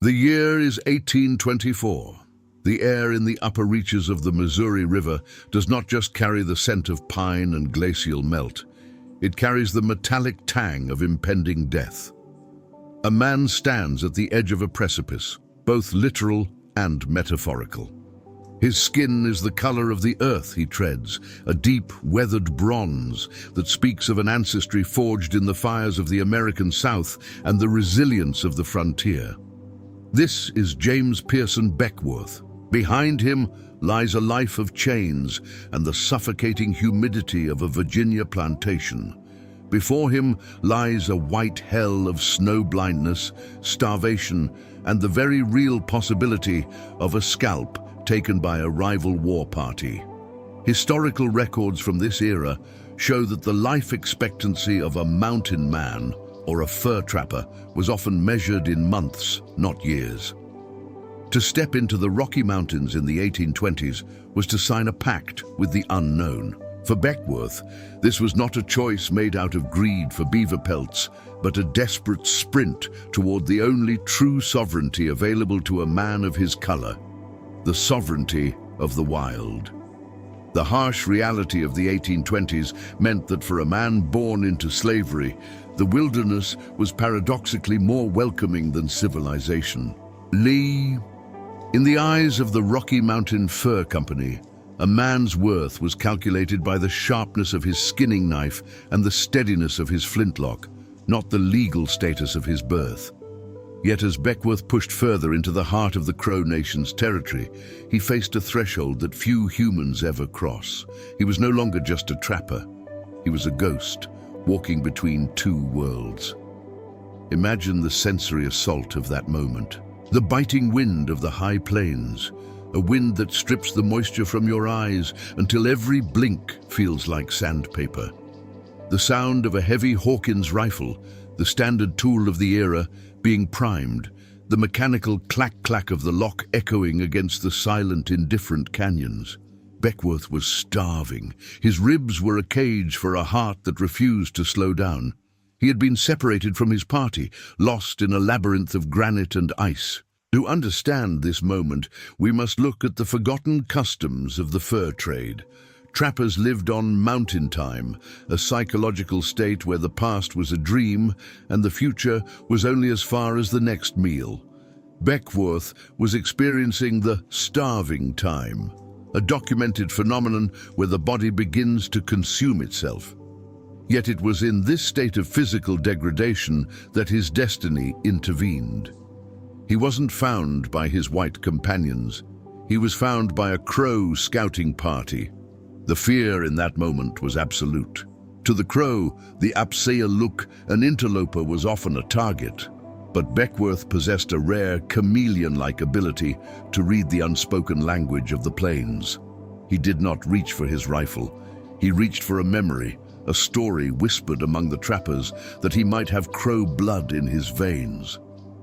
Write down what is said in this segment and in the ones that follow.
The year is 1824. The air in the upper reaches of the Missouri River does not just carry the scent of pine and glacial melt. It carries the metallic tang of impending death. A man stands at the edge of a precipice, both literal and metaphorical. His skin is the color of the earth he treads, a deep, weathered bronze that speaks of an ancestry forged in the fires of the American South and the resilience of the frontier. This is James Pierson Beckwourth. Behind him lies a life of chains and the suffocating humidity of a Virginia plantation. Before him lies a white hell of snow blindness, starvation, and the very real possibility of a scalp taken by a rival war party. Historical records from this era show that the life expectancy of a mountain man or a fur trapper was often measured in months, not years. To step into the Rocky Mountains in the 1820s was to sign a pact with the unknown. For Beckwourth, this was not a choice made out of greed for beaver pelts, but a desperate sprint toward the only true sovereignty available to a man of his color, the sovereignty of the wild. The harsh reality of the 1820s meant that for a man born into slavery, the wilderness was paradoxically more welcoming than civilization. In the eyes of the Rocky Mountain Fur Company, a man's worth was calculated by the sharpness of his skinning knife and the steadiness of his flintlock, not the legal status of his birth. Yet as Beckwourth pushed further into the heart of the Crow Nation's territory, he faced a threshold that few humans ever cross. He was no longer just a trapper. He was a ghost, walking between two worlds. Imagine the sensory assault of that moment. The biting wind of the high plains, a wind that strips the moisture from your eyes until every blink feels like sandpaper. The sound of a heavy Hawkins rifle, the standard tool of the era, being primed, the mechanical clack-clack of the lock echoing against the silent, indifferent canyons. Beckwourth was starving. His ribs were a cage for a heart that refused to slow down. He had been separated from his party, lost in a labyrinth of granite and ice. To understand this moment, we must look at the forgotten customs of the fur trade. Trappers lived on mountain time, a psychological state where the past was a dream and the future was only as far as the next meal. Beckwourth was experiencing the starving time, a documented phenomenon where the body begins to consume itself. Yet it was in this state of physical degradation that his destiny intervened. He wasn't found by his white companions. He was found by a Crow scouting party. The fear in that moment was absolute. To the Crow, the Apsáalooke, an interloper, was often a target. But Beckwourth possessed a rare chameleon-like ability to read the unspoken language of the plains. He did not reach for his rifle. He reached for a memory, a story whispered among the trappers that he might have Crow blood in his veins.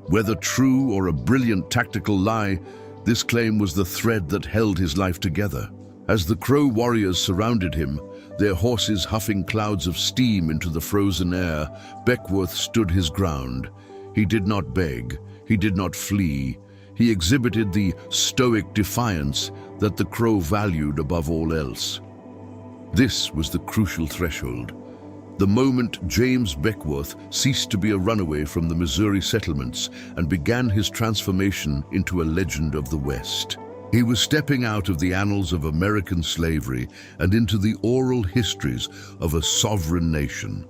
Whether true or a brilliant tactical lie, this claim was the thread that held his life together. As the Crow warriors surrounded him, their horses huffing clouds of steam into the frozen air, Beckwourth stood his ground. He did not beg, he did not flee. He exhibited the stoic defiance that the Crow valued above all else. This was the crucial threshold. The moment James Beckwourth ceased to be a runaway from the Missouri settlements and began his transformation into a legend of the West. He was stepping out of the annals of American slavery and into the oral histories of a sovereign nation.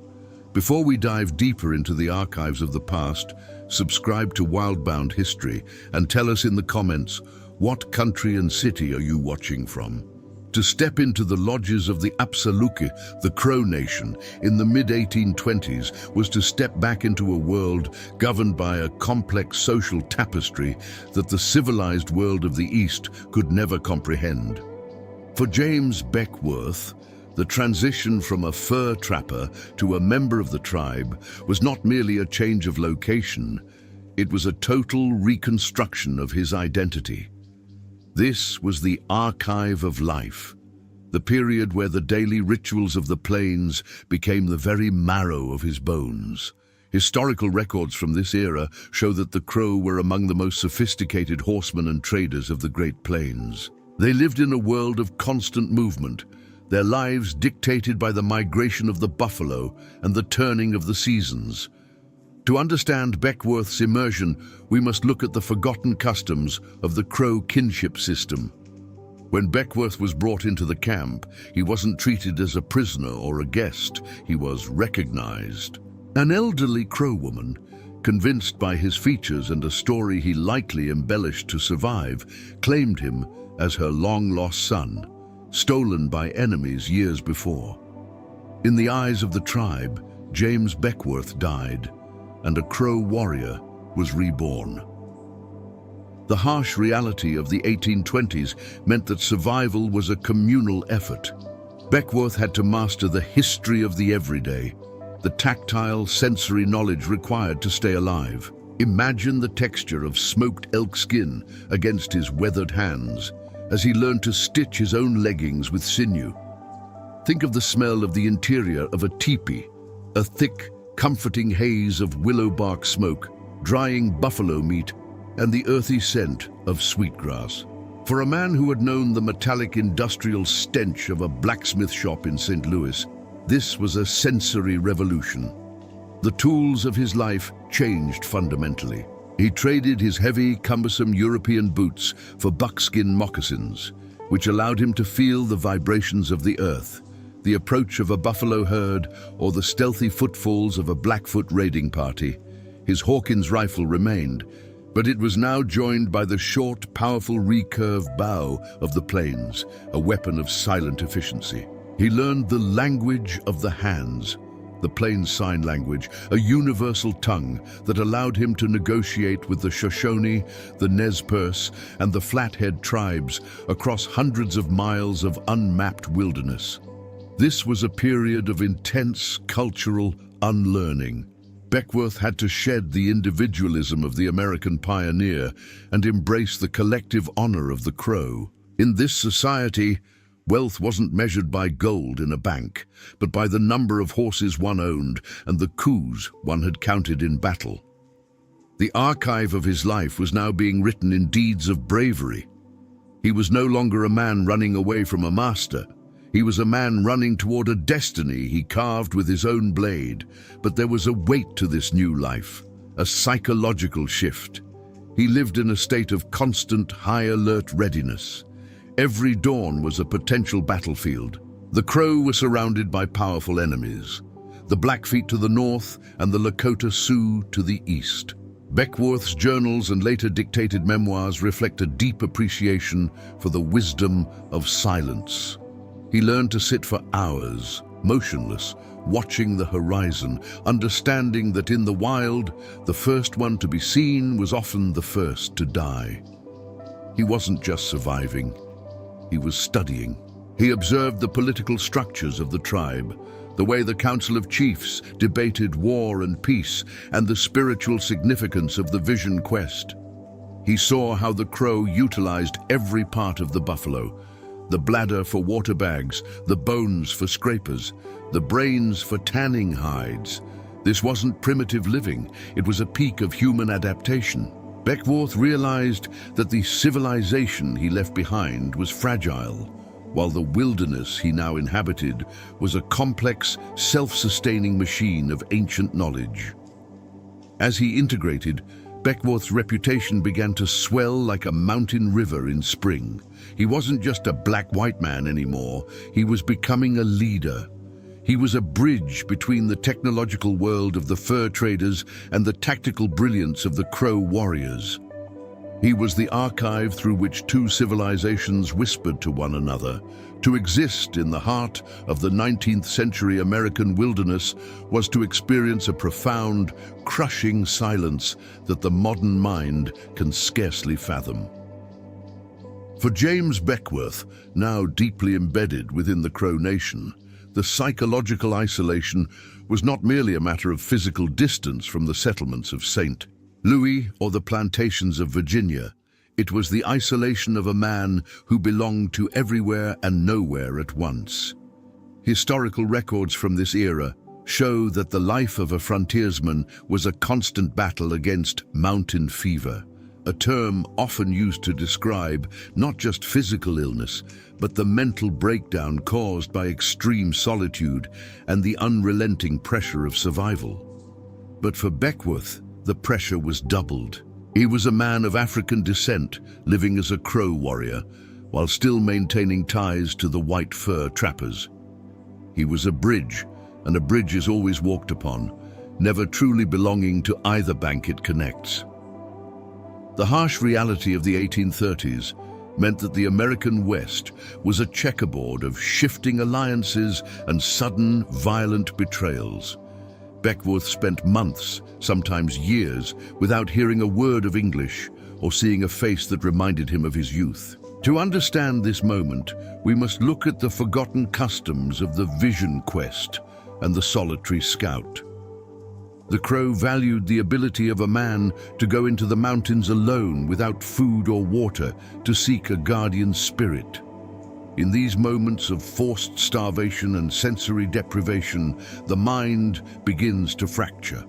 Before we dive deeper into the archives of the past, subscribe to Wildbound History and tell us in the comments, what country and city are you watching from? To step into the lodges of the Apsáalooke, the Crow Nation, in the mid-1820s was to step back into a world governed by a complex social tapestry that the civilized world of the East could never comprehend. For James Beckwourth, the transition from a fur trapper to a member of the tribe was not merely a change of location, it was a total reconstruction of his identity. This was the archive of life, the period where the daily rituals of the plains became the very marrow of his bones. Historical records from this era show that the Crow were among the most sophisticated horsemen and traders of the Great Plains. They lived in a world of constant movement, their lives dictated by the migration of the buffalo and the turning of the seasons. To understand Beckwourth's immersion, we must look at the forgotten customs of the Crow kinship system. When Beckwourth was brought into the camp, he wasn't treated as a prisoner or a guest, he was recognized. An elderly Crow woman, convinced by his features and a story he likely embellished to survive, claimed him as her long-lost son, stolen by enemies years before. In the eyes of the tribe, James Beckwourth died, and a Crow warrior was reborn. The harsh reality of the 1820s meant that survival was a communal effort. Beckwourth had to master the history of the everyday, the tactile, sensory knowledge required to stay alive. Imagine the texture of smoked elk skin against his weathered hands as he learned to stitch his own leggings with sinew. Think of the smell of the interior of a teepee, a thick, comforting haze of willow bark smoke, drying buffalo meat, and the earthy scent of sweetgrass. For a man who had known the metallic industrial stench of a blacksmith shop in St. Louis, this was a sensory revolution. The tools of his life changed fundamentally. He traded his heavy, cumbersome European boots for buckskin moccasins, which allowed him to feel the vibrations of the earth, the approach of a buffalo herd, or the stealthy footfalls of a Blackfoot raiding party. His Hawkins rifle remained, but it was now joined by the short, powerful recurve bow of the plains, a weapon of silent efficiency. He learned the language of the hands, the Plains Sign Language, a universal tongue that allowed him to negotiate with the Shoshone, the Nez Perce, and the Flathead tribes across hundreds of miles of unmapped wilderness. This was a period of intense cultural unlearning. Beckwourth had to shed the individualism of the American pioneer and embrace the collective honor of the Crow. In this society, wealth wasn't measured by gold in a bank, but by the number of horses one owned and the coups one had counted in battle. The archive of his life was now being written in deeds of bravery. He was no longer a man running away from a master. He was a man running toward a destiny he carved with his own blade. But there was a weight to this new life, a psychological shift. He lived in a state of constant high-alert readiness. Every dawn was a potential battlefield. The Crow were surrounded by powerful enemies, the Blackfeet to the north and the Lakota Sioux to the east. Beckwourth's journals and later dictated memoirs reflect a deep appreciation for the wisdom of silence. He learned to sit for hours, motionless, watching the horizon, understanding that in the wild, the first one to be seen was often the first to die. He wasn't just surviving, he was studying. He observed the political structures of the tribe, the way the Council of Chiefs debated war and peace, and the spiritual significance of the Vision Quest. He saw how the Crow utilized every part of the buffalo, the bladder for water bags, the bones for scrapers, the brains for tanning hides. This wasn't primitive living, it was a peak of human adaptation. Beckwourth realized that the civilization he left behind was fragile, while the wilderness he now inhabited was a complex, self-sustaining machine of ancient knowledge. As he integrated, Beckwourth's reputation began to swell like a mountain river in spring. He wasn't just a black-white man anymore, he was becoming a leader. He was a bridge between the technological world of the fur traders and the tactical brilliance of the Crow warriors. He was the archive through which two civilizations whispered to one another. To exist in the heart of the 19th century American wilderness was to experience a profound, crushing silence that the modern mind can scarcely fathom. For James Beckwourth, now deeply embedded within the Crow Nation, the psychological isolation was not merely a matter of physical distance from the settlements of St. Louis or the plantations of Virginia. It was the isolation of a man who belonged to everywhere and nowhere at once. Historical records from this era show that the life of a frontiersman was a constant battle against mountain fever, a term often used to describe not just physical illness, but the mental breakdown caused by extreme solitude and the unrelenting pressure of survival. But for Beckwourth, the pressure was doubled. He was a man of African descent, living as a Crow warrior, while still maintaining ties to the white fur trappers. He was a bridge, and a bridge is always walked upon, never truly belonging to either bank it connects. The harsh reality of the 1830s meant that the American West was a checkerboard of shifting alliances and sudden, violent betrayals. Beckwourth spent months, sometimes years, without hearing a word of English or seeing a face that reminded him of his youth. To understand this moment, we must look at the forgotten customs of the vision quest and the solitary scout. The Crow valued the ability of a man to go into the mountains alone without food or water to seek a guardian spirit. In these moments of forced starvation and sensory deprivation, the mind begins to fracture.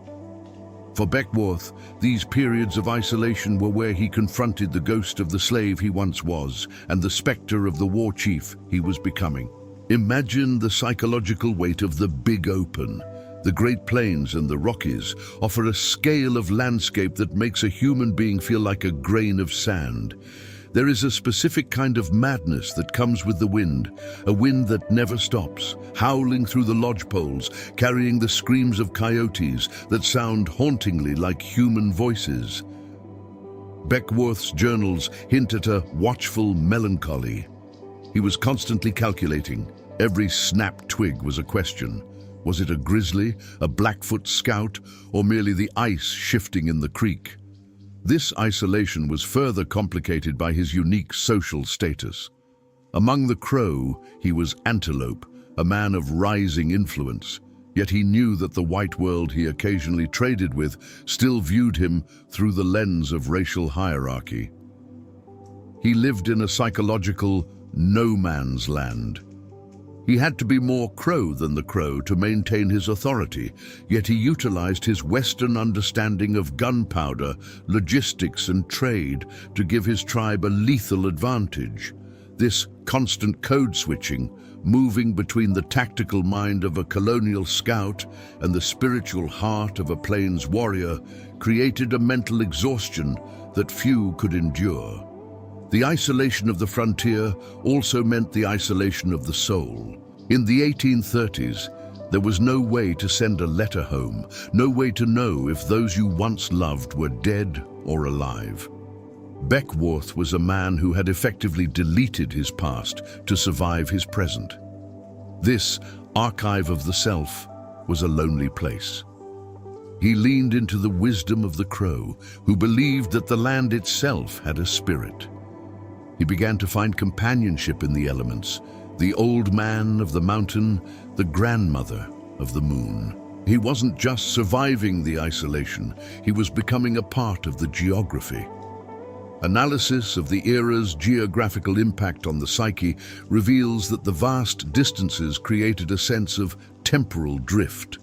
For Beckwourth, these periods of isolation were where he confronted the ghost of the slave he once was and the specter of the war chief he was becoming. Imagine the psychological weight of the Big Open. The Great Plains and the Rockies offer a scale of landscape that makes a human being feel like a grain of sand. There is a specific kind of madness that comes with the wind, a wind that never stops, howling through the lodgepoles, carrying the screams of coyotes that sound hauntingly like human voices. Beckwourth's journals hint at a watchful melancholy. He was constantly calculating. Every snapped twig was a question. Was it a grizzly, a Blackfoot scout, or merely the ice shifting in the creek? This isolation was further complicated by his unique social status. Among the Crow, he was Antelope, a man of rising influence, yet he knew that the white world he occasionally traded with still viewed him through the lens of racial hierarchy. He lived in a psychological no man's land. He had to be more Crow than the Crow to maintain his authority, yet he utilized his Western understanding of gunpowder, logistics, and trade to give his tribe a lethal advantage. This constant code switching, moving between the tactical mind of a colonial scout and the spiritual heart of a plains warrior, created a mental exhaustion that few could endure. The isolation of the frontier also meant the isolation of the soul. In the 1830s, there was no way to send a letter home, no way to know if those you once loved were dead or alive. Beckwourth was a man who had effectively deleted his past to survive his present. This archive of the self was a lonely place. He leaned into the wisdom of the Crow, who believed that the land itself had a spirit. He began to find companionship in the elements, the old man of the mountain, the grandmother of the moon. He wasn't just surviving the isolation, he was becoming a part of the geography. Analysis of the era's geographical impact on the psyche reveals that the vast distances created a sense of temporal drift.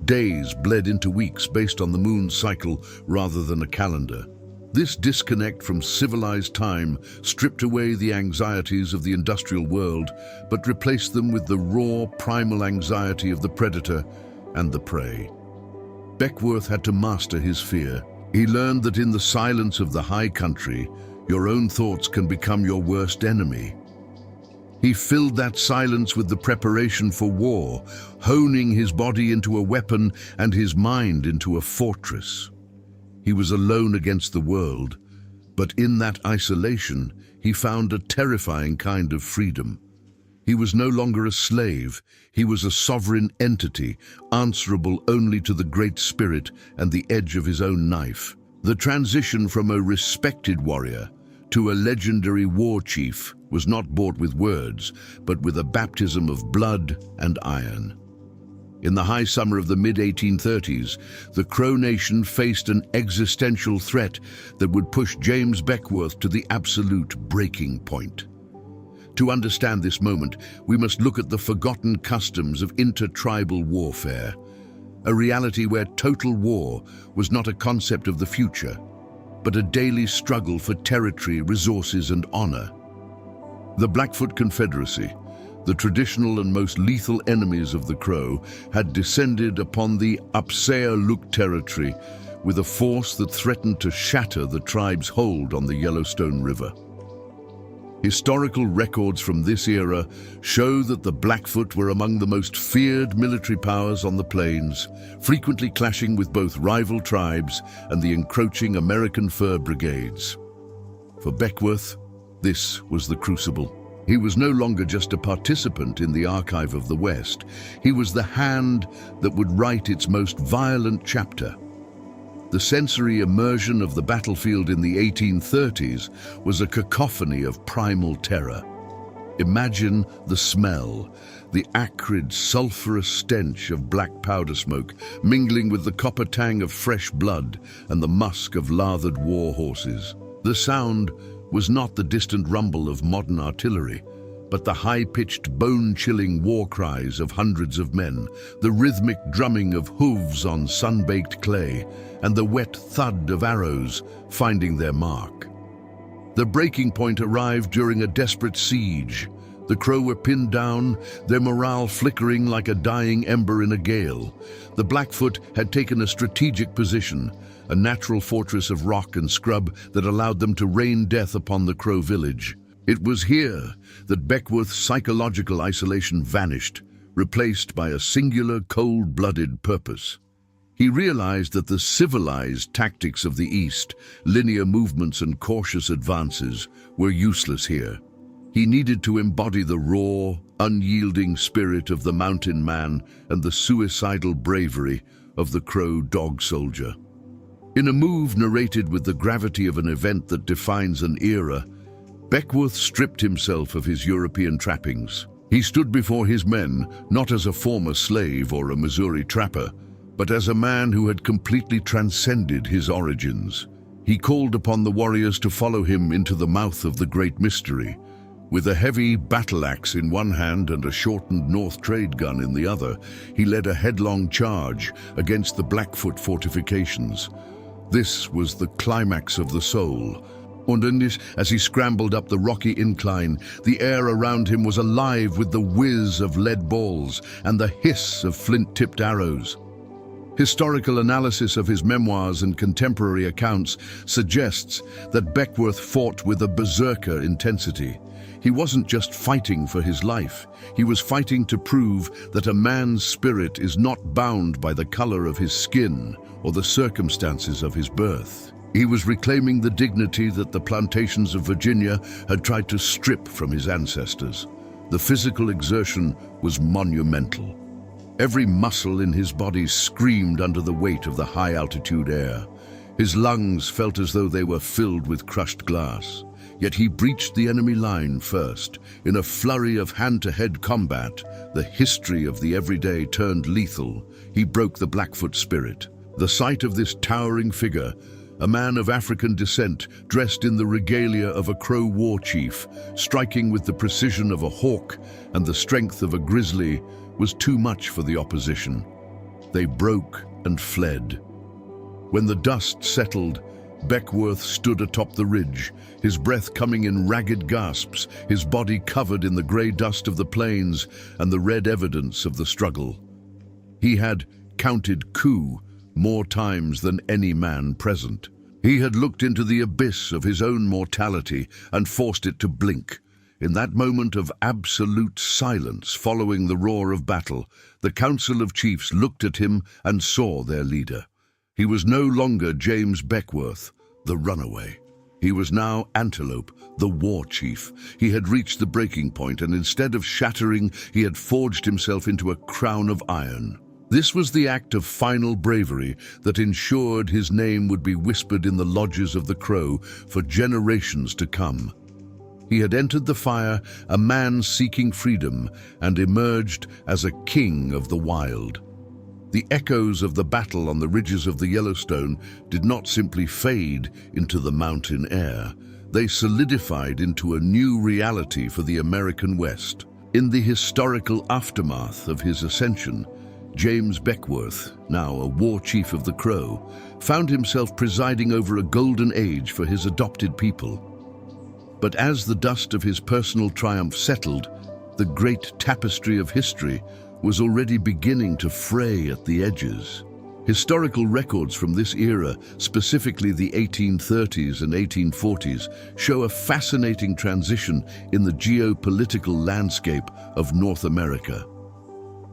Days bled into weeks based on the moon's cycle rather than a calendar. This disconnect from civilized time stripped away the anxieties of the industrial world, but replaced them with the raw, primal anxiety of the predator and the prey. Beckwourth had to master his fear. He learned that in the silence of the high country, your own thoughts can become your worst enemy. He filled that silence with the preparation for war, honing his body into a weapon and his mind into a fortress. He was alone against the world, but in that isolation, he found a terrifying kind of freedom. He was no longer a slave, he was a sovereign entity, answerable only to the Great Spirit and the edge of his own knife. The transition from a respected warrior to a legendary war chief was not bought with words, but with a baptism of blood and iron. In the high summer of the mid-1830s, the Crow Nation faced an existential threat that would push James Beckwourth to the absolute breaking point. To understand this moment, we must look at the forgotten customs of intertribal warfare. a reality where total war was not a concept of the future, but a daily struggle for territory, resources, and honor. The Blackfoot Confederacy, the traditional and most lethal enemies of the Crow, had descended upon the Apsáalooke territory with a force that threatened to shatter the tribe's hold on the Yellowstone River. Historical records from this era show that the Blackfoot were among the most feared military powers on the plains, frequently clashing with both rival tribes and the encroaching American fur brigades. For Beckwourth, this was the crucible. He was no longer just a participant in the archive of the West. He was the hand that would write its most violent chapter. The sensory immersion of the battlefield in the 1830s was a cacophony of primal terror. Imagine the smell, the acrid, sulphurous stench of black powder smoke mingling with the copper tang of fresh blood and the musk of lathered war horses. The sound was not the distant rumble of modern artillery, but the high-pitched, bone-chilling war cries of hundreds of men, the rhythmic drumming of hooves on sun-baked clay, and the wet thud of arrows finding their mark. The breaking point arrived during a desperate siege. The Crow were pinned down, their morale flickering like a dying ember in a gale. The Blackfoot had taken a strategic position, a natural fortress of rock and scrub that allowed them to rain death upon the Crow village. It was here that Beckwourth's psychological isolation vanished, replaced by a singular, cold-blooded purpose. He realized that the civilized tactics of the East, linear movements and cautious advances, were useless here. He needed to embody the raw, unyielding spirit of the mountain man and the suicidal bravery of the Crow dog soldier. In a move narrated with the gravity of an event that defines an era, Beckwourth stripped himself of his European trappings. He stood before his men not as a former slave or a Missouri trapper, but as a man who had completely transcended his origins. He called upon the warriors to follow him into the mouth of the Great Mystery. With a heavy battle axe in one hand and a shortened North trade gun in the other, he led a headlong charge against the Blackfoot fortifications. This was the climax of the soul. And as he scrambled up the rocky incline, the air around him was alive with the whiz of lead balls and the hiss of flint-tipped arrows. Historical analysis of his memoirs and contemporary accounts suggests that Beckwourth fought with a berserker intensity. He wasn't just fighting for his life, he was fighting to prove that a man's spirit is not bound by the color of his skin or the circumstances of his birth. He was reclaiming the dignity that the plantations of Virginia had tried to strip from his ancestors. The physical exertion was monumental. Every muscle in his body screamed under the weight of the high-altitude air. His lungs felt as though they were filled with crushed glass. Yet he breached the enemy line first. In a flurry of hand-to-head combat, the history of the everyday turned lethal. He broke the Blackfoot spirit. The sight of this towering figure, a man of African descent dressed in the regalia of a Crow war chief, striking with the precision of a hawk and the strength of a grizzly, was too much for the opposition. They broke and fled. When the dust settled, Beckwourth stood atop the ridge, his breath coming in ragged gasps, his body covered in the grey dust of the plains and the red evidence of the struggle. He had counted coup more times than any man present. He had looked into the abyss of his own mortality and forced it to blink. In that moment of absolute silence following the roar of battle, the Council of Chiefs looked at him and saw their leader. He was no longer James Beckwourth, the runaway. He was now Antelope, the war chief. He had reached the breaking point, and instead of shattering, he had forged himself into a crown of iron. This was the act of final bravery that ensured his name would be whispered in the lodges of the Crow for generations to come. He had entered the fire, a man seeking freedom, and emerged as a king of the wild. The echoes of the battle on the ridges of the Yellowstone did not simply fade into the mountain air. They solidified into a new reality for the American West. In the historical aftermath of his ascension, James Beckwourth, now a war chief of the Crow, found himself presiding over a golden age for his adopted people. But as the dust of his personal triumph settled, the great tapestry of history was already beginning to fray at the edges. Historical records from this era, specifically the 1830s and 1840s, show a fascinating transition in the geopolitical landscape of North America.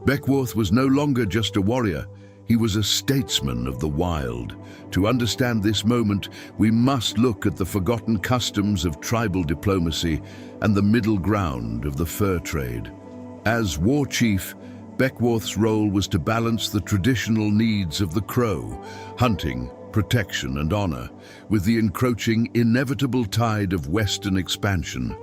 Beckwourth was no longer just a warrior, he was a statesman of the wild. To understand this moment, we must look at the forgotten customs of tribal diplomacy and the middle ground of the fur trade. As war chief, Beckwourth's role was to balance the traditional needs of the Crow, hunting, protection, and honor, with the encroaching, inevitable tide of Western expansion.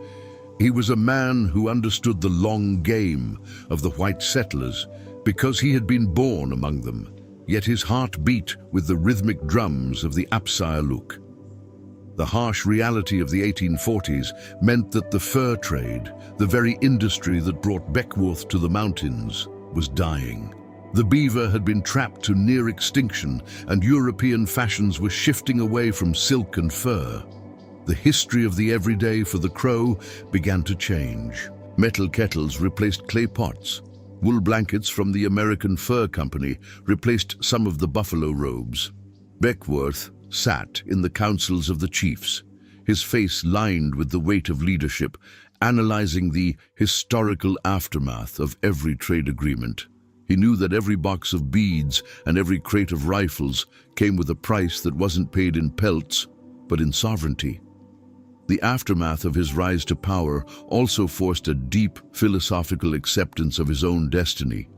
He was a man who understood the long game of the white settlers because he had been born among them, yet his heart beat with the rhythmic drums of the Apsáalooke. The harsh reality of the 1840s meant that the fur trade, the very industry that brought Beckwourth to the mountains, was dying. The beaver had been trapped to near extinction, and European fashions were shifting away from silk and fur. The history of the everyday for the Crow began to change. Metal kettles replaced clay pots. Wool blankets from the American Fur Company replaced some of the buffalo robes. Beckwourth sat in the councils of the chiefs, his face lined with the weight of leadership, analyzing the historical aftermath of every trade agreement. He knew that every box of beads and every crate of rifles came with a price that wasn't paid in pelts, but in sovereignty. The aftermath of his rise to power also forced a deep philosophical acceptance of his own destiny.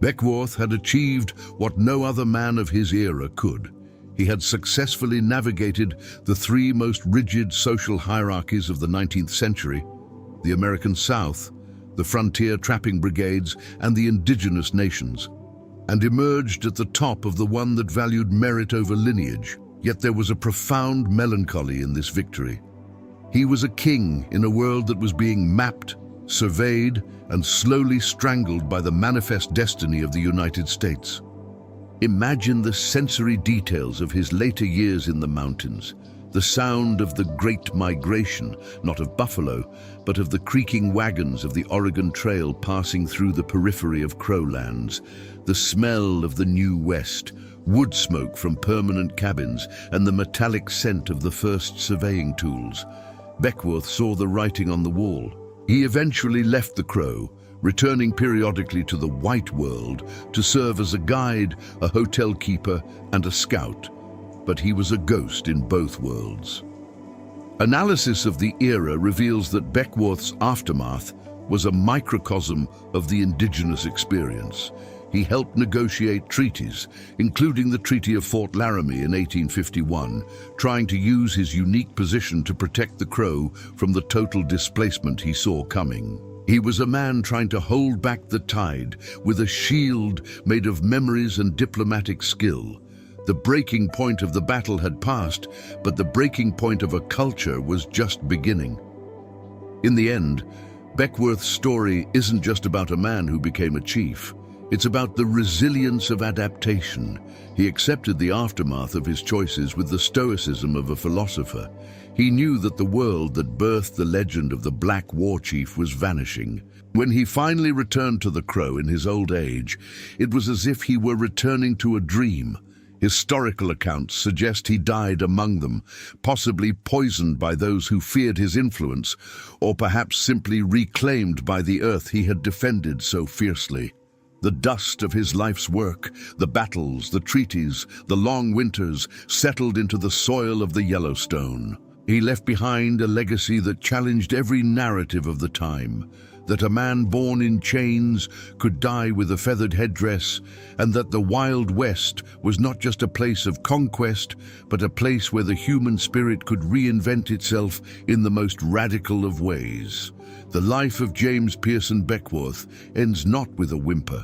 Beckwourth had achieved what no other man of his era could. He had successfully navigated the three most rigid social hierarchies of the 19th century: the American South, the frontier trapping brigades, and the indigenous nations, and emerged at the top of the one that valued merit over lineage. Yet there was a profound melancholy in this victory. He was a king in a world that was being mapped, surveyed, and slowly strangled by the manifest destiny of the United States. Imagine the sensory details of his later years in the mountains. The sound of the Great Migration, not of buffalo, but of the creaking wagons of the Oregon Trail passing through the periphery of Crowlands. The smell of the New West, wood smoke from permanent cabins, and the metallic scent of the first surveying tools. Beckwourth saw the writing on the wall. He eventually left the Crow, returning periodically to the white world to serve as a guide, a hotel keeper, and a scout. But he was a ghost in both worlds. Analysis of the era reveals that Beckwourth's aftermath was a microcosm of the indigenous experience. He helped negotiate treaties, including the Treaty of Fort Laramie in 1851, trying to use his unique position to protect the Crow from the total displacement he saw coming. He was a man trying to hold back the tide with a shield made of memories and diplomatic skill. The breaking point of the battle had passed, but the breaking point of a culture was just beginning. In the end, Beckwourth's story isn't just about a man who became a chief. It's about the resilience of adaptation. He accepted the aftermath of his choices with the stoicism of a philosopher. He knew that the world that birthed the legend of the Black War Chief was vanishing. When he finally returned to the Crow in his old age, it was as if he were returning to a dream. Historical accounts suggest he died among them, possibly poisoned by those who feared his influence, or perhaps simply reclaimed by the earth he had defended so fiercely. The dust of his life's work, the battles, the treaties, the long winters, settled into the soil of the Yellowstone. He left behind a legacy that challenged every narrative of the time, that a man born in chains could die with a feathered headdress, and that the Wild West was not just a place of conquest, but a place where the human spirit could reinvent itself in the most radical of ways. The life of James Pierson Beckwourth ends not with a whimper,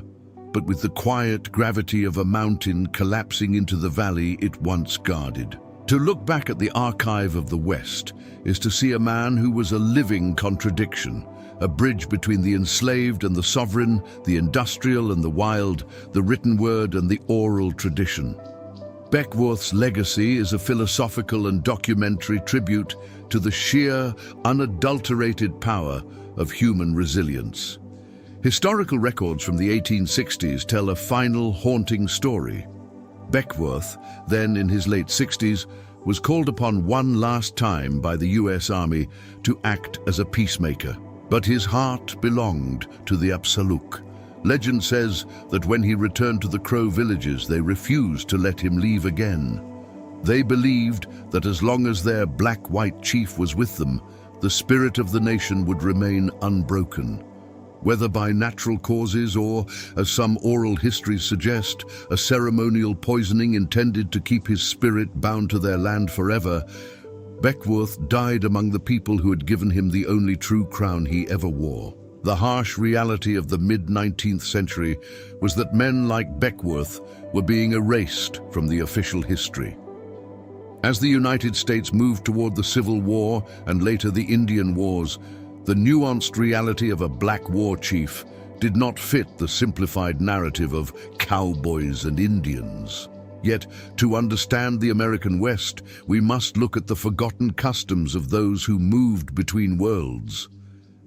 but with the quiet gravity of a mountain collapsing into the valley it once guarded. To look back at the archive of the West is to see a man who was a living contradiction, a bridge between the enslaved and the sovereign, the industrial and the wild, the written word and the oral tradition. Beckwourth's legacy is a philosophical and documentary tribute to the sheer, unadulterated power of human resilience. Historical records from the 1860s tell a final, haunting story. Beckwourth, then in his late 60s, was called upon one last time by the US Army to act as a peacemaker. But his heart belonged to the Apsáalooke. Legend says that when he returned to the Crow villages, they refused to let him leave again. They believed that as long as their black-white chief was with them, the spirit of the nation would remain unbroken. Whether by natural causes or, as some oral histories suggest, a ceremonial poisoning intended to keep his spirit bound to their land forever, Beckwourth died among the people who had given him the only true crown he ever wore. The harsh reality of the mid-19th century was that men like Beckwourth were being erased from the official history. As the United States moved toward the Civil War and later the Indian Wars, the nuanced reality of a black war chief did not fit the simplified narrative of cowboys and Indians. Yet, to understand the American West, we must look at the forgotten customs of those who moved between worlds.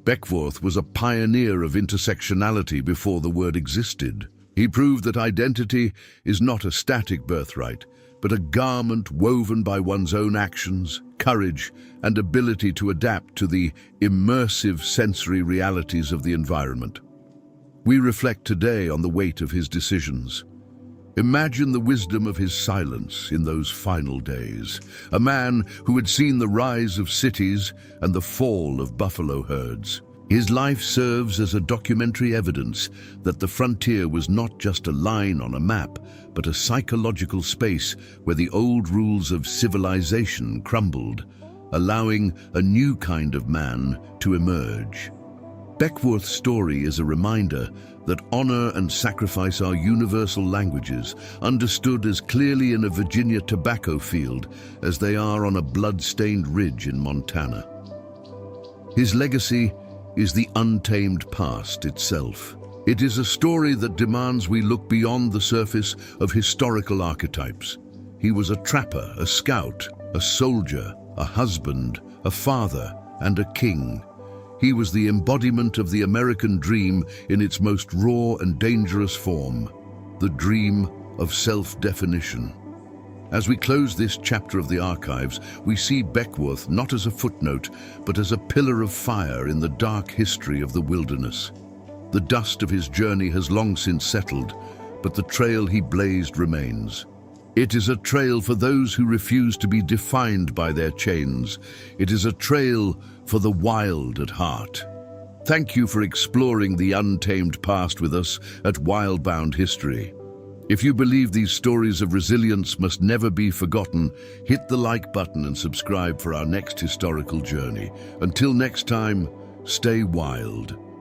Beckwourth was a pioneer of intersectionality before the word existed. He proved that identity is not a static birthright, but a garment woven by one's own actions, courage, and ability to adapt to the immersive sensory realities of the environment. We reflect today on the weight of his decisions. Imagine the wisdom of his silence in those final days. A man who had seen the rise of cities and the fall of buffalo herds. His life serves as a documentary evidence that the frontier was not just a line on a map, but a psychological space where the old rules of civilization crumbled, allowing a new kind of man to emerge. Beckwourth's story is a reminder that honor and sacrifice are universal languages, understood as clearly in a Virginia tobacco field as they are on a blood-stained ridge in Montana. His legacy is the untamed past itself. It is a story that demands we look beyond the surface of historical archetypes. He was a trapper, a scout, a soldier, a husband, a father, and a king. He was the embodiment of the American dream in its most raw and dangerous form, the dream of self-definition. As we close this chapter of the archives, we see Beckwourth not as a footnote, but as a pillar of fire in the dark history of the wilderness. The dust of his journey has long since settled, but the trail he blazed remains. It is a trail for those who refuse to be defined by their chains. It is a trail for the wild at heart. Thank you for exploring the untamed past with us at Wildbound History. If you believe these stories of resilience must never be forgotten, hit the like button and subscribe for our next historical journey. Until next time, stay wild.